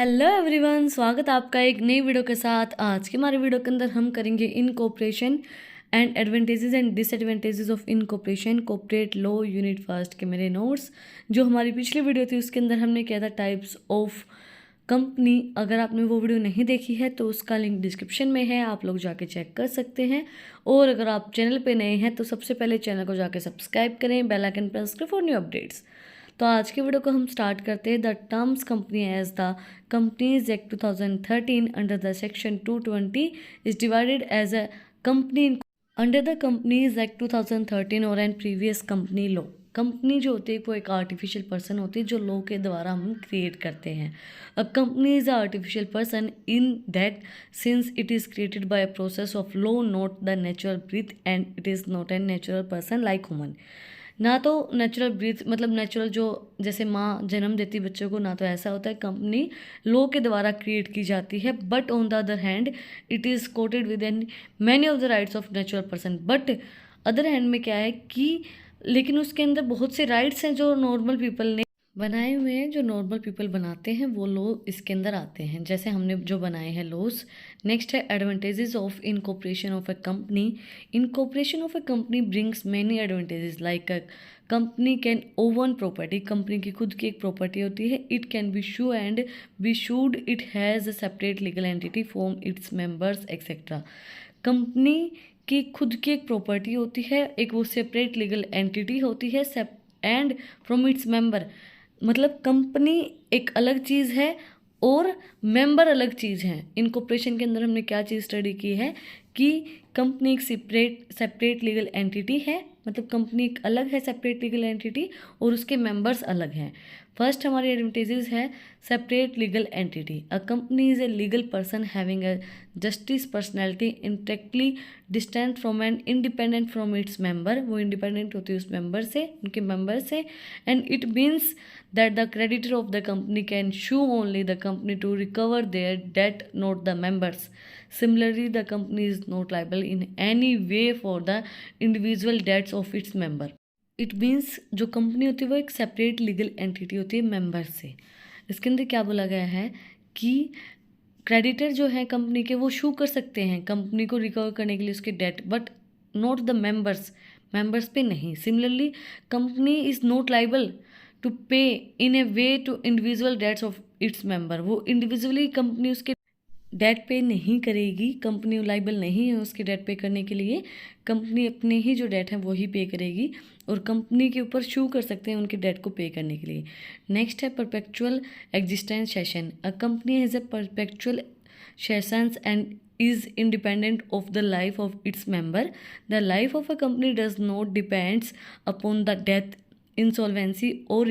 Hello everyone, स्वागत है आपका एक नई वीडियो के साथ। आज के हमारे वीडियो के अंदर हम करेंगे incorporation and advantages and disadvantages of incorporation corporate law unit first के मेरे नोट्स। जो हमारी पिछली वीडियो थी उसके अंदर हमने किया था टाइप्स ऑफ कंपनी। अगर आपने वो वीडियो नहीं देखी है तो उसका लिंक डिस्क्रिप्शन में है, आप लोग जाके चेक कर सकते हैं। और अगर आप चैनल पे नए हैं तो सबसे पहले चैनल को जाके सब्सक्राइब करें, बेल आइकन प्रेस करें फॉर न्यू अपडेट्स। तो आज के वीडियो को हम स्टार्ट करते हैं। The terms company as the companies act 2013 under the section 220 is divided as a company under the companies act 2013 और and previous company law. Company जो होती है वो एक आर्टिफिशियल पर्सन होती है जो लॉ के द्वारा हम क्रिएट करते हैं। A company is a artificial person in that since it is created by a process of law, not the natural breath, and it is not an natural person like human. ना तो natural breathe मतलब natural जो जैसे माँ जन्म देती बच्चों को, ना तो ऐसा होता है। कंपनी लॉ के द्वारा क्रिएट की जाती है, but on the other hand it is coated with in many of the rights of natural person. But other hand में क्या है कि लेकिन उसके अंदर बहुत से राइट्स हैं जो नॉर्मल पीपल ने बनाए हुए हैं, जो नॉर्मल पीपल बनाते हैं वो लॉ इसके अंदर आते हैं, जैसे हमने जो बनाए हैं लॉज। नेक्स्ट है advantages of incorporation of a company. Incorporation of a company brings many advantages like a company can own property. Company की खुद की एक प्रॉपर्टी होती है। It can be sue and be sued, it has a separate legal entity from its members etcetera. Company की खुद की एक प्रॉपर्टी होती है, एक वो सेपरेट लीगल एंटिटी होती है एंड फ्रॉम इट्स मेंबर। मतलब कंपनी एक अलग चीज़ है और मेंबर अलग चीज़ है। इनकॉर्पोरेशन के अंदर हमने क्या चीज़ स्टडी की है कि कंपनी एक सेपरेट लीगल एंटिटी है, मतलब कंपनी एक अलग है सेपरेट लीगल एंटिटी और उसके मेंबर्स अलग हैं। फर्स्ट हमारी एडवांटेजेस है separate legal entity. A company is a legal person having a justice personality intactly distant from and independent from its member. वो इंडिपेंडेंट होती है उस मेंबर से, उनके मेंबर से। And it means that the creditor of the company can sue only the company to recover their debt, not the members. Similarly, the company is not liable in any way for the individual debts of its member. It means जो company होती है वो एक separate legal entity होती है member से। इसके अंदर क्या बोला गया है कि क्रेडिटर जो है कंपनी के वो शू कर सकते हैं कंपनी को रिकवर करने के लिए उसके debt, but not the members, members पे नहीं। Similarly company is not liable to pay in a way to individual debts of its member. वो इंडिविजुअली कंपनी उसके डेट पे नहीं करेगी, कंपनी लाइबल नहीं है उसके डेट पे करने के लिए। कंपनी अपने ही जो डेट है वो ही पे करेगी और कंपनी के ऊपर शू कर सकते हैं उनके डेट को पे करने के लिए। नेक्स्ट है perpetual existence session. A company has a perpetual sessions and is independent of the life of its member. The life of a company does not depends upon the death, insolvency or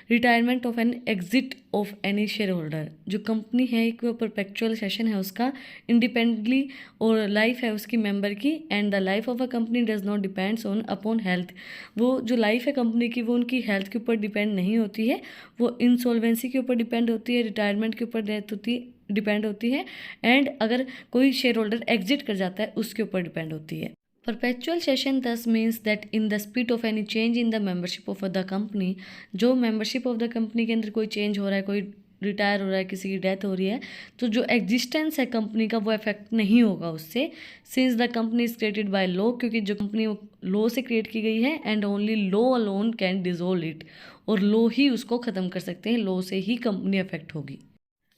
retirement of an exit of any share holder. जो company है एक वो perpetual session है उसका, independently और life है उसकी member की। And the life of a company does not depends on upon health. वो जो लाइफ है कंपनी की वो उनकी हेल्थ के ऊपर डिपेंड नहीं होती है, वो इंसॉल्वेंसी के ऊपर डिपेंड होती है, रिटायरमेंट के ऊपर डेथ होती डिपेंड होती है, एंड अगर कोई शेयर होल्डर एग्जिट कर जाता है उसके ऊपर डिपेंड होती है। परपेचुअल सेशन दस means that in the speed of any change in the membership of the company, जो मेंबरशिप ऑफ द कंपनी के अंदर कोई चेंज हो रहा है, कोई रिटायर हो रहा है, किसी की डेथ हो रही है, तो जो एग्जिस्टेंस है कंपनी का वो इफेक्ट नहीं होगा उससे। Since the company is created by law, क्योंकि जो कंपनी लॉ से क्रिएट की गई है, and only law alone can dissolve it, और लॉ ही उसको ख़त्म कर सकते हैं, लॉ से ही कंपनी अफेक्ट होगी।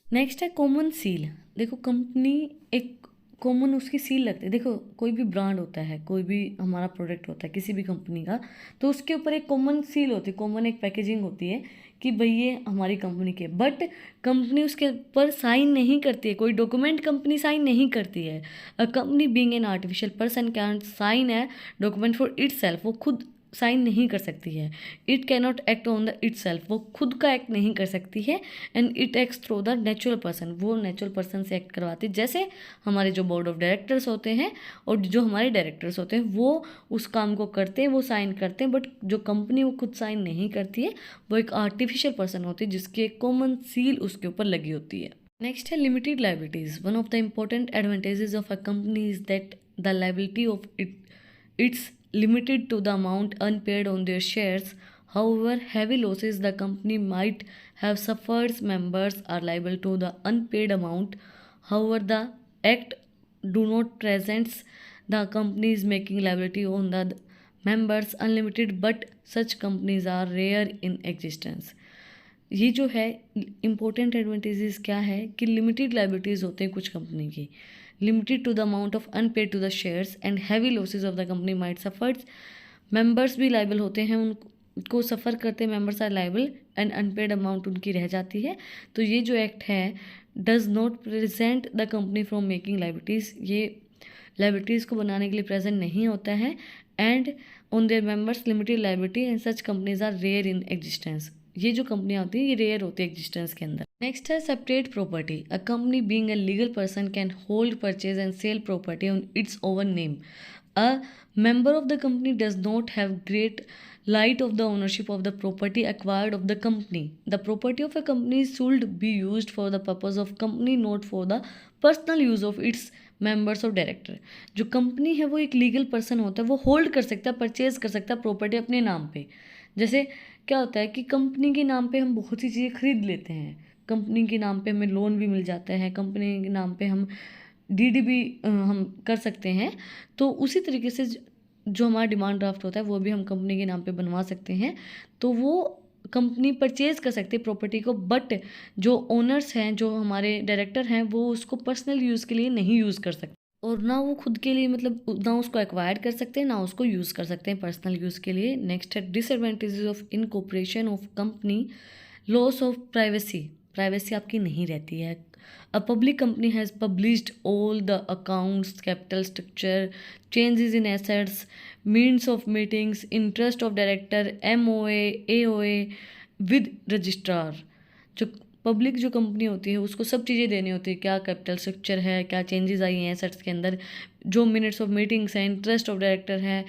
नेक्स्ट है कॉमन सील। देखो कंपनी एक कॉमन उसकी सील लगती है। देखो कोई भी ब्रांड होता है, कोई भी हमारा प्रोडक्ट होता है किसी भी कंपनी का, तो उसके ऊपर एक कॉमन सील होती है, कॉमन एक पैकेजिंग होती है कि भाई ये हमारी कंपनी के। बट कंपनी उसके ऊपर साइन नहीं करती है, कोई डॉक्यूमेंट कंपनी साइन नहीं करती है। A company being an artificial person can sign है डॉक्यूमेंट फॉर इट सेल्फ। वो खुद साइन नहीं कर सकती है। It cannot act on the itself, वो खुद का एक्ट नहीं कर सकती है। And it acts through the natural person, वो नेचुरल पर्सन से एक्ट करवाती है। जैसे हमारे जो बोर्ड ऑफ डायरेक्टर्स होते हैं और जो हमारे डायरेक्टर्स होते हैं वो उस काम को करते हैं, वो साइन करते हैं, बट जो कंपनी वो खुद साइन नहीं करती है, वो एक आर्टिफिशियल पर्सन होती है जिसकी एक कॉमन सील उसके ऊपर लगी होती है। नेक्स्ट है limited liabilities. One of the important advantages of a company is that the liability of its limited to the amount unpaid on their shares. However, heavy losses the company might have suffered members are liable to the unpaid amount. However, the act do not presents the company is making liability on the members unlimited, but such companies are rare in existence. ये जो है important advantages क्या है कि limited liabilities होते हैं कुछ company की, limited to the amount of unpaid to the shares and heavy losses of the company might suffers. Members भी लाइबल होते हैं, उनको सफ़र करते members are liable and unpaid amount उनकी रह जाती है। तो ये जो एक्ट है does not present the company from making liabilities, ये लाइबिलिटीज़ को बनाने के लिए प्रेजेंट नहीं होता है। And on their members limited liability and such companies are rare in existence, ये जो कंपनियां होती हैं ये रेयर होती है एग्जिस्टेंस के अंदर। नेक्स्ट है separate property. A company being a legal person can hold purchase and sell property on its own name. A member of the company does not have great light of the ownership of the property acquired of the company. The property of a company should be used for the purpose of company, not for the personal use of its members of director. जो company है वो एक legal person होता है, वो hold कर सकता है, परचेज कर सकता है प्रॉपर्टी अपने नाम पे। जैसे क्या होता है कि कंपनी के नाम पे हम बहुत सी चीज़ें खरीद लेते हैं, कंपनी के नाम पे हमें लोन भी मिल जाता है, कंपनी के नाम पे हम डीडी भी हम कर सकते हैं। तो उसी तरीके से जो हमारा डिमांड ड्राफ्ट होता है वो भी हम कंपनी के नाम पे बनवा सकते हैं। तो वो कंपनी परचेज कर सकती है प्रॉपर्टी को, बट जो ओनर्स हैं, जो हमारे डायरेक्टर हैं, वो उसको पर्सनल यूज़ के लिए नहीं यूज़ कर सकते, और ना वो खुद के लिए मतलब ना उसको एक्वायर कर सकते हैं, ना उसको यूज़ कर सकते हैं पर्सनल यूज़ के लिए। नेक्स्ट है disadvantages of incorporation of company. Loss of privacy, privacy आपकी नहीं रहती है। A public company has published all the accounts, capital structure, changes in assets, means of meetings, interest of director, MOA, AOA with registrar. जो public जो company होती है उसको सब चीज़ें देनी होती है, क्या कैपिटल स्ट्रक्चर है, क्या चेंजेस आई हैं एसेट्स के अंदर, जो मिनट्स ऑफ मीटिंग्स हैं, इंटरेस्ट ऑफ डायरेक्टर है,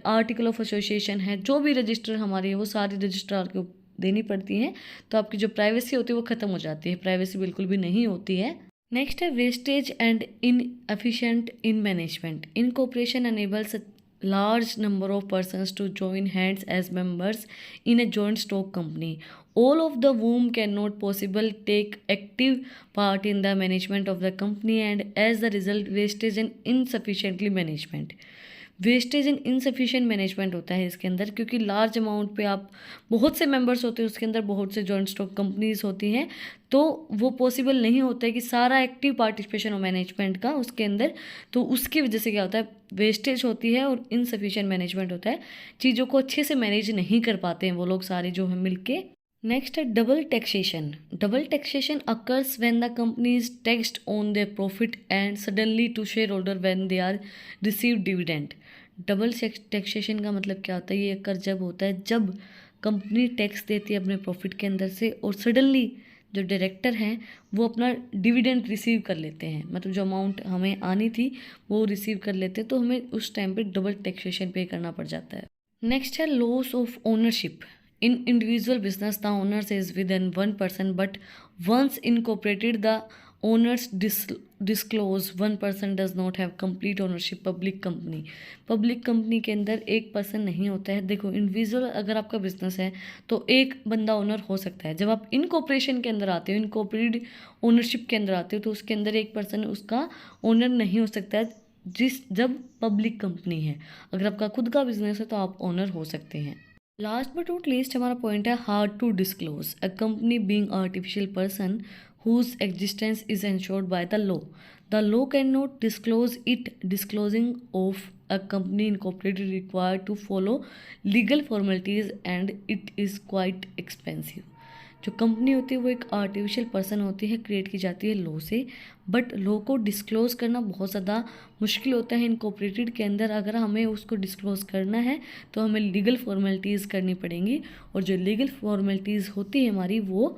आर्टिकल ऑफ एसोसिएशन है, जो भी रजिस्टर हमारी है वो सारी रजिस्ट्रार को देनी पड़ती हैं। तो आपकी जो प्राइवेसी होती है वो ख़त्म हो जाती है, प्राइवेसी बिल्कुल भी नहीं होती है। नेक्स्ट है wastage and inefficient in management. Incorporation enables a large number of persons to join hands as members in a joint stock company, all of the whom cannot possibly take active part in the management of the company, and as the result wastage and insufficiently management। Wastage and insufficient management होता है इसके अंदर, क्योंकि large amount पे आप बहुत से members होते हैं, उसके अंदर बहुत से जॉइंट स्टॉक कंपनीज होती हैं, तो वो पॉसिबल नहीं होता है कि सारा एक्टिव पार्टिसिपेशन हो मैनेजमेंट का उसके अंदर। तो उसकी वजह से क्या होता है, वेस्टेज होती है और इनसफिशिएंट मैनेजमेंट होता है, चीज़ों को अच्छे से मैनेज नहीं कर पाते हैं वो लोग सारे जो हैं मिलके। नेक्स्ट है double taxation. Double taxation occurs when the company is taxed on their profit and suddenly to share holder when they are receive dividend. Double taxation का मतलब क्या होता है, ये अकर जब होता है जब कंपनी टैक्स देती है अपने प्रॉफिट के अंदर से और सडनली जो डायरेक्टर हैं वो अपना डिविडेंड रिसीव कर लेते हैं, मतलब जो अमाउंट हमें आनी थी वो रिसीव कर लेते हैं, तो हमें उस टाइम पे डबल टैक्सेशन पे करना पड़ जाता है। नेक्स्ट है loss of ownership. In individual business, the owners is within one person, but once incorporated, the owners disclose one person does not have complete ownership। Public company के अंदर एक पर्सन नहीं होता है। देखो इंडिविजुअल अगर आपका बिजनेस है तो एक बंदा ओनर हो सकता है, जब आप इनकॉर्पोरेशन के अंदर आते हो, इनकॉर्पोरेटेड ओनरशिप के अंदर आते हो, तो उसके अंदर एक पर्सन उसका ओनर नहीं हो सकता है। जब पब्लिक कंपनी है, अगर आपका खुद का बिजनेस है तो आप ओनर हो सकते हैं। लास्ट बट नॉट लीस्ट हमारा पॉइंट है hard to disclose. A company being artificial person whose existence is ensured by the law. The law cannot disclose it. Disclosing of a company incorporated required to follow legal formalities and it is quite expensive। जो company होती है वो एक artificial person होती है, create की जाती है लॉ से, बट लॉ को डिस्क्लोज करना बहुत ज़्यादा मुश्किल होता है इनकॉर्पोरेटेड के अंदर। अगर हमें उसको डिस्क्लोज करना है तो हमें लीगल फॉर्मेलिटीज़ करनी पड़ेंगी, और जो लीगल फॉर्मेलिटीज़ होती है हमारी वो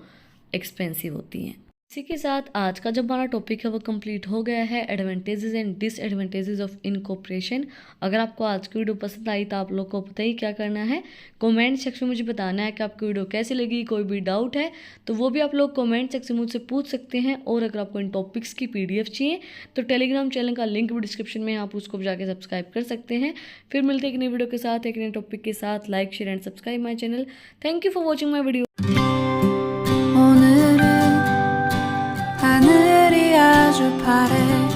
एक्सपेंसिव होती हैं। इसी के साथ आज का जो हमारा टॉपिक है वो कंप्लीट हो गया है, advantages and disadvantages of incorporation. अगर आपको आज की वीडियो पसंद आई तो आप लोग को पता ही क्या करना है, कमेंट सेक्शन में मुझे बताना है कि आपकी वीडियो कैसी लगी। कोई भी डाउट है तो वो भी आप लोग कमेंट सेक्शन में मुझसे पूछ सकते हैं। और अगर आपको इन टॉपिक्स की PDF चाहिए तो टेलीग्राम चैनल का लिंक भी डिस्क्रिप्शन में, आप उसको जाकर सब्सक्राइब कर सकते हैं। फिर मिलते हैं एक नई वीडियो के साथ, एक नए टॉपिक के साथ। Like, share and subscribe my channel. Thank you for watching my video. 오늘은 하늘이 아주 파래